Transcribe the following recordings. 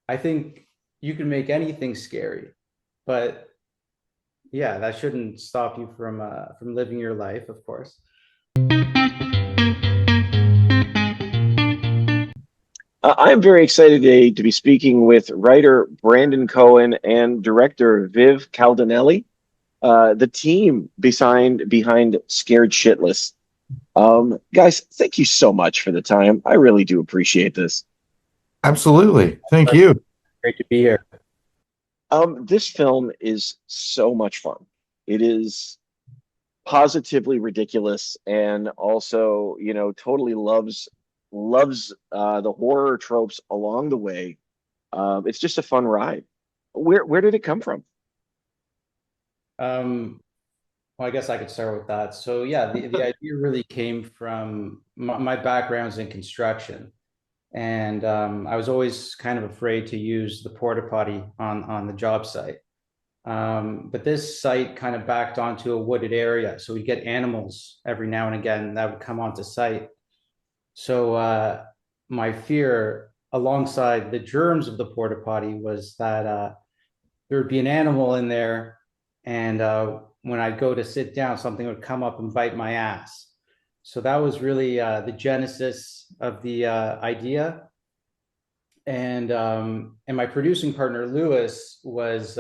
I think you can make anything scary, but yeah, that shouldn't stop you from living your life, of course. I am very excited today to be speaking with writer Brandon Cohen and director Viv Caldinelli, the team behind Scared Shitless. Guys, thank you so much for the time. I really do appreciate this. Absolutely. Thank you. Great to be here. This film is so much fun. It is positively ridiculous and also, totally loves the horror tropes along the way. It's just a fun ride. Where did it come from? Um, well, I guess I could start with that. So yeah, the idea really came from my background's in construction. And I was always kind of afraid to use the porta potty on the job site. But this site kind of backed onto a wooded area, so we get animals every now and again that would come onto site. So my fear, alongside the germs of the porta potty, was that there would be an animal in there, and when I'd go to sit down, something would come up and bite my ass. So that was really the genesis of the idea. And my producing partner Lewis was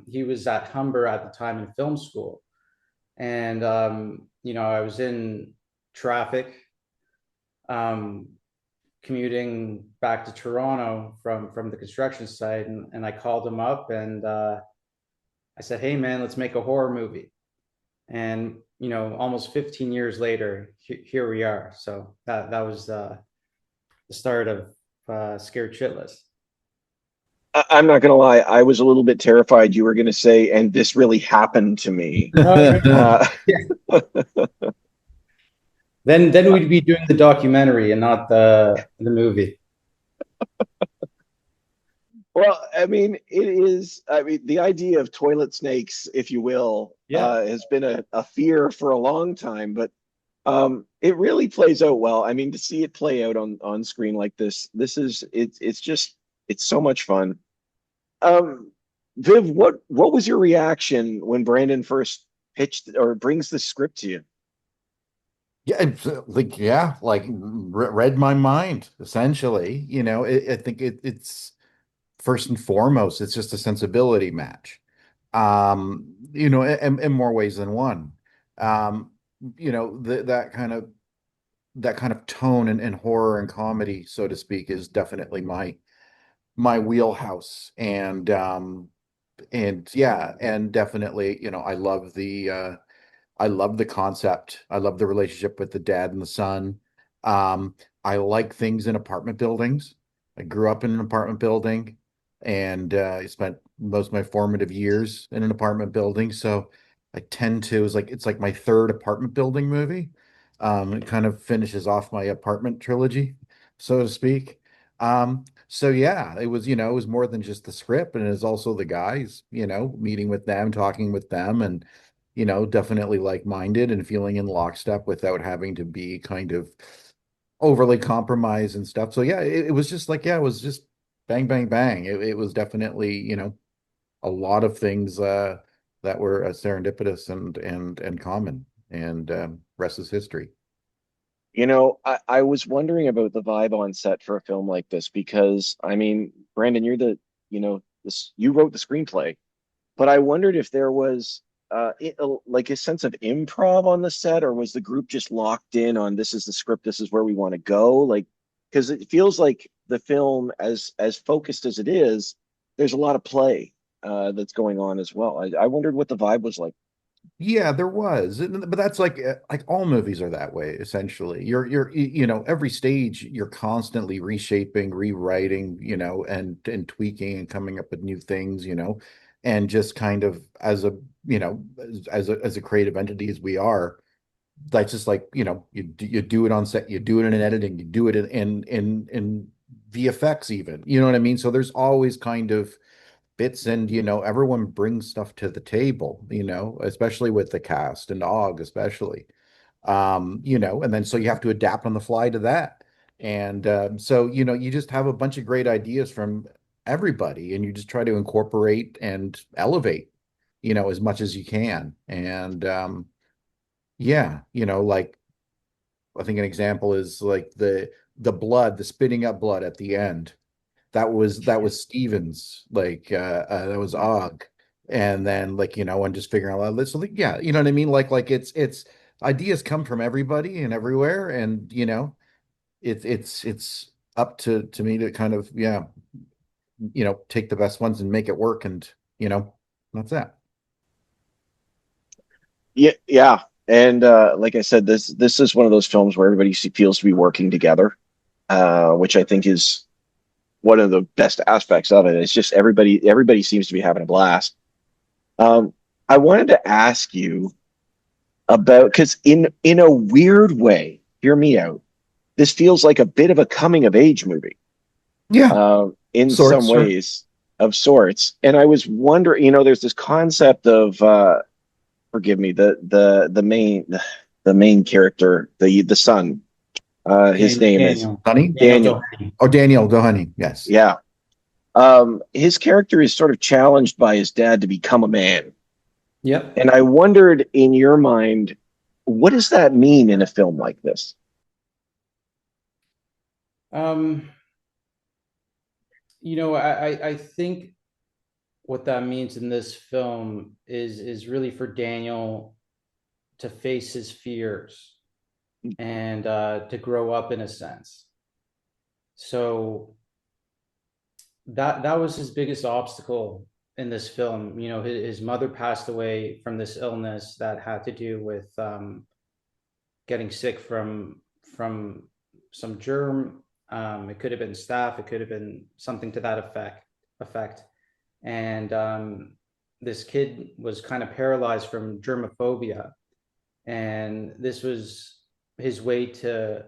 he was at Humber at the time in film school, and I was in traffic, um, commuting back to Toronto from the construction site, and I called him up and I said, "Hey man, let's make a horror movie." And almost 15 years later, here we are. So that was the start of Scared Shitless. I'm not gonna lie, I was a little bit terrified you were gonna say, and this really happened to me. No, no, no. Uh, Yeah. Then we'd be doing the documentary and not the movie. well, I mean, the idea of toilet snakes, if you will, Yeah. has been a fear for a long time, but it really plays out well. I mean, to see it play out on screen like it's so much fun. Um, Viv, what was your reaction when Brandon first pitched or brings the script to you? Yeah, read my mind essentially. I think it's first and foremost, it's just a sensibility match. In more ways than one. Um, that kind of tone and horror and comedy, so to speak, is definitely my wheelhouse. And yeah, and definitely, I love the concept. I love the relationship with the dad and the son. I like things in apartment buildings. I grew up in an apartment building, and I spent most of my formative years in an apartment building. So I tend to, it's like my third apartment building movie. It kind of finishes off my apartment trilogy, so to speak. So yeah, it was more than just the script, and it's also the guys, meeting with them, talking with them, and definitely like-minded and feeling in lockstep without having to be kind of overly compromised and stuff. So yeah, it was just like, yeah, it was just bang, bang, bang. It was definitely, a lot of things that were serendipitous and common, and rest is history. I was wondering about the vibe on set for a film like this because I mean, Brandon, you wrote the screenplay, but I wondered if there was like a sense of improv on the set, or was the group just locked in on this is the script, this is where we want to go? Like, because it feels like the film, as focused as it is, there's a lot of play that's going on as well. I wondered what the vibe was like. Yeah, there was, but that's like all movies are that way, essentially. Every stage you're constantly reshaping, rewriting, and tweaking and coming up with new things, and just kind of as a creative entity as we are, that's just like, you do it on set, you do it in editing, you do it in VFX even, you know what I mean? So there's always kind of bits, and everyone brings stuff to the table, especially with the cast and Og especially. And then so you have to adapt on the fly to that. And so you just have a bunch of great ideas from everybody, and you just try to incorporate and elevate, as much as you can. And yeah, like I think an example is like the blood, the spitting up blood at the end. That was Stevens, like that was Og. And then like, and just figuring out this, so like, yeah, you know what I mean? Like it's ideas come from everybody and everywhere, and it's up to me to kind of, yeah, take the best ones and make it work, and that's that. Yeah, yeah. And like I said, this is one of those films where everybody feels to be working together, which I think is one of the best aspects of it. It's just everybody seems to be having a blast. Um, I wanted to ask you about, because in a weird way, hear me out. This feels like a bit of a coming of age movie, Yeah, in some sorts, sure. ways, of sorts. And I was wondering, there's this concept of forgive me, the main character, the son. His name is Honey? Daniel. Oh, Daniel Doheny, yes. Yeah. His character is sort of challenged by his dad to become a man. Yep. And I wondered, in your mind, what does that mean in a film like this? Um, I think what that means in this film is really for Daniel to face his fears and to grow up in a sense. So that was his biggest obstacle in this film. His mother passed away from this illness that had to do with getting sick from some germ. It could have been staph. It could have been something to that effect. And this kid was kind of paralyzed from germophobia, and this was his way to,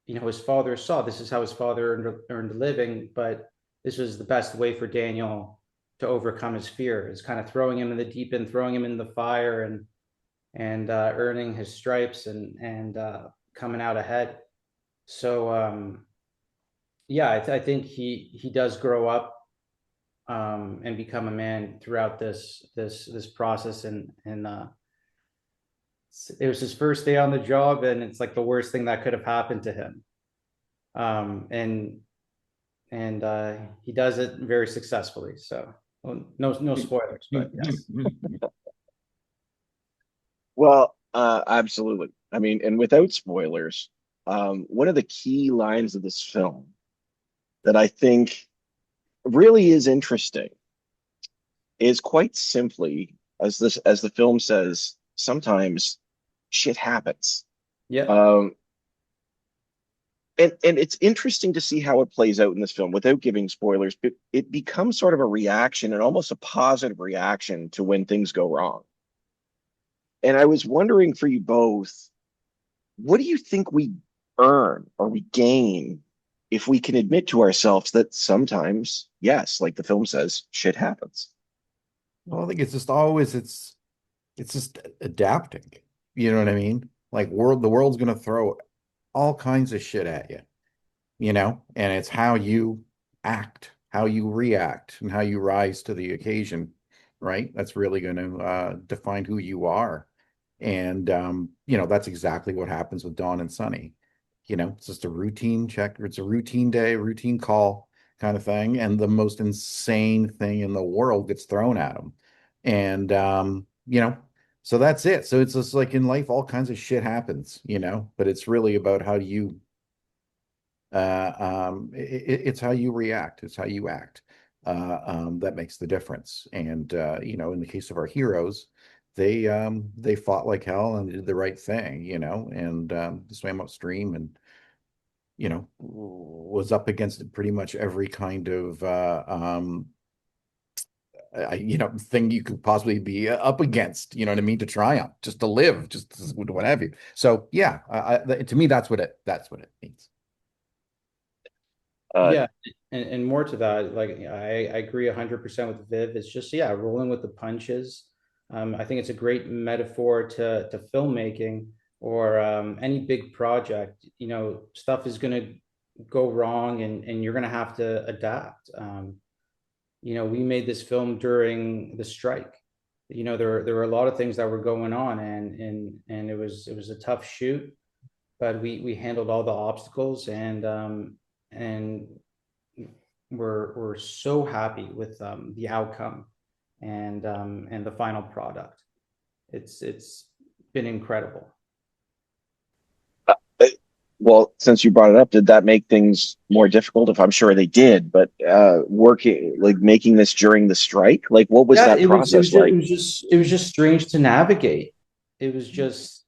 his father saw this is how his father earned a living, but this was the best way for Daniel to overcome his fear, is kind of throwing him in the deep end, throwing him in the fire, and earning his stripes, and coming out ahead. So yeah, I think he does grow up and become a man throughout this process, and it was his first day on the job, and it's like the worst thing that could have happened to him. And he does it very successfully. So, well, no spoilers, but yes. Well, absolutely. I mean, and without spoilers, one of the key lines of this film that I think really is interesting is quite simply, as the film says, sometimes shit happens. Yep. Um, and it's interesting to see how it plays out in this film without giving spoilers, but it becomes sort of a reaction, and almost a positive reaction, to when things go wrong. And I was wondering for you both, what do you think we earn or we gain if we can admit to ourselves that sometimes, yes, like the film says, shit happens? Well, I think it's just always it's just adapting. You know what I mean? Like the world's gonna throw all kinds of shit at you, and it's how you act, how you react, and how you rise to the occasion, right? That's really going to define who you are. And that's exactly what happens with Dawn and Sunny. It's just a routine check. It's a routine day, routine call kind of thing, and the most insane thing in the world gets thrown at them. And so that's it. So it's just like in life, all kinds of shit happens, but it's really about how you it's how you react, it's how you act, that makes the difference. And in the case of our heroes, they fought like hell and did the right thing, and swam upstream, and was up against pretty much every kind of thing you could possibly be up against, you know what I mean, to triumph, just to live, just what have you. So yeah, to me, that's what it means. Uh, Yeah, and more to that, like I agree 100% with Viv. It's just, yeah, rolling with the punches. I think it's a great metaphor to filmmaking, or any big project. Stuff is gonna go wrong, and you're gonna have to adapt. we made this film during the strike. There were a lot of things that were going on, and it was a tough shoot, but we handled all the obstacles, and we're so happy with the outcome and the final product. It's been incredible. Well, since you brought it up, did that make things more difficult? If I'm sure they did, but working like making this during the strike, like what was Yeah, that process like? it was just strange to navigate. It was just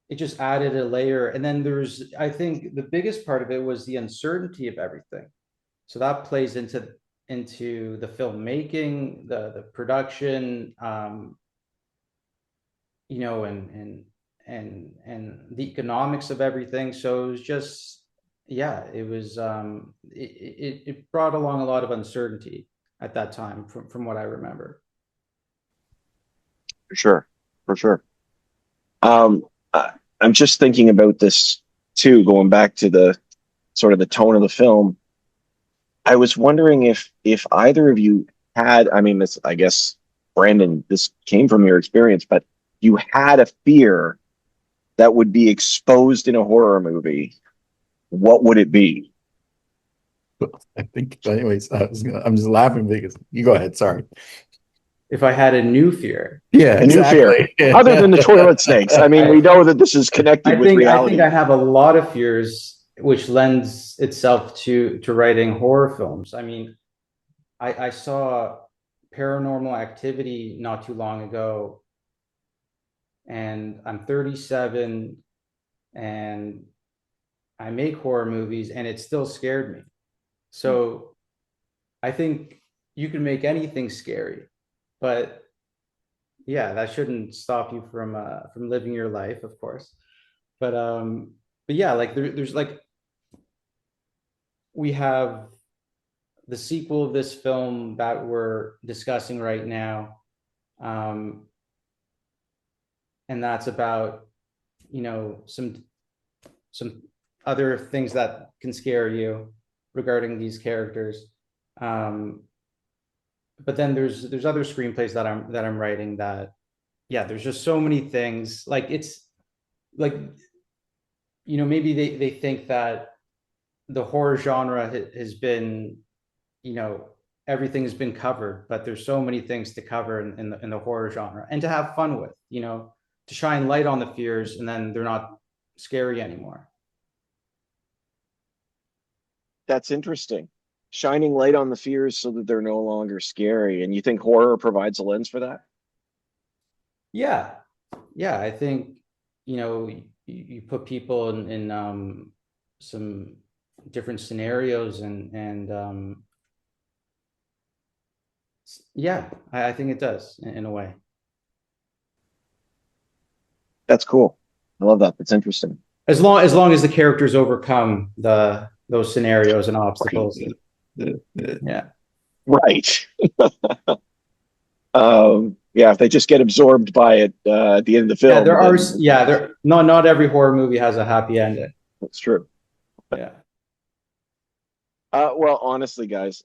it just added a layer. And then there's, I think the biggest part of it was the uncertainty of everything. So that plays into the filmmaking, the production, and the economics of everything. So it was just, yeah, it brought along a lot of uncertainty at that time, from what I remember. For sure, for sure. I, I'm just thinking about this too, going back to the sort of the tone of the film. I was wondering if either of you had, I mean, this, I guess, Brandon, this came from your experience, but you had a fear that would be exposed in a horror movie, what would it be? I think, anyways, I'm just laughing because you go ahead. Sorry. If I had a new fear, Yeah, A new fear, exactly. other than the toilet snakes. I mean, we know that this is connected with I think reality. I have a lot of fears, which lends itself to writing horror films. I mean, I saw Paranormal Activity not too long ago, and I'm 37, and I make horror movies, and it still scared me. So I think you can make anything scary, but yeah, that shouldn't stop you from living your life, of course. But yeah, like there's like we have the sequel of this film that we're discussing right now, um, and that's about some other things that can scare you regarding these characters. Um, but then there's other screenplays that I'm writing that, yeah, there's just so many things. Like it's like maybe they think that the horror genre has been, you know everything's been covered, but there's so many things to cover in the horror genre, and to have fun with, to shine light on the fears, and then they're not scary anymore. That's interesting. Shining light on the fears so that they're no longer scary. And you think horror provides a lens for that? Yeah, yeah, I think, you put people in some different scenarios, and yeah, I think it does in a way. That's cool. I love that. That's interesting. As long as the characters overcome those scenarios and Right. obstacles. Yeah. Right. Yeah, if they just get absorbed by it at the end of the Yeah, film, then not every horror movie has a happy ending. that's true. Yeah. Well, honestly, guys,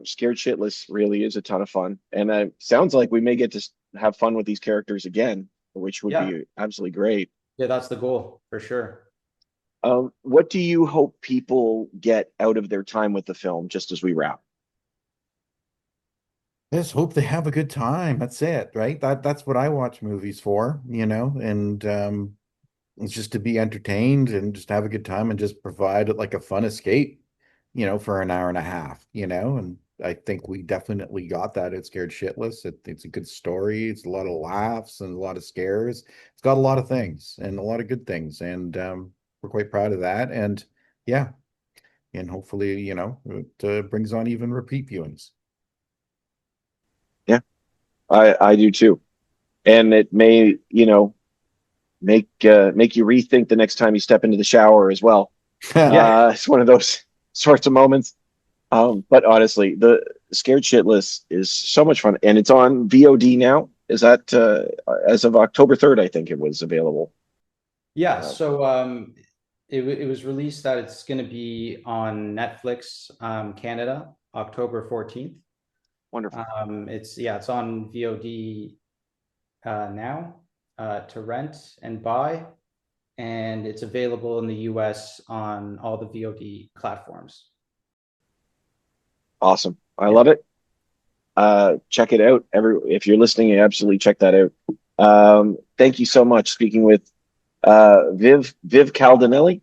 Scared Shitless really is a ton of fun, and sounds like we may get to have fun with these characters again, which would Yeah. be absolutely great. Yeah, that's the goal for sure. What do you hope people get out of their time with the film, just as we wrap? Just hope they have a good time. That's it, right? That's what I watch movies for, and it's just to be entertained and just have a good time and just provide like a fun escape, for an hour and a half, and I think we definitely got that at Scared Shitless. It's a good story. It's a lot of laughs and a lot of scares. It's got a lot of things and a lot of good things, and we're quite proud of that. And yeah, and hopefully, it brings on even repeat viewings. Yeah, I do too, and it may, make you rethink the next time you step into the shower as well. Yeah. It's one of those sorts of moments. But honestly, the Scared Shitless is so much fun, and it's on VOD now. Is that as of October 3rd? I think it was available. Yeah. Uh, So it was released that it's going to be on Netflix, Canada, October 14th. Wonderful. It's on VOD now to rent and buy, and it's available in the US on all the VOD platforms. Awesome. I love it. Check it out. If you're listening, absolutely check that out. Thank you so much. Speaking with Viv Caldinelli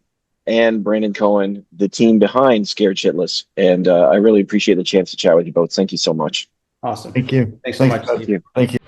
and Brandon Cohen, the team behind Scared Shitless. And I really appreciate the chance to chat with you both. Thank you so much. Awesome. Thank you. Thanks so much, Thank Steve. you. Thank you.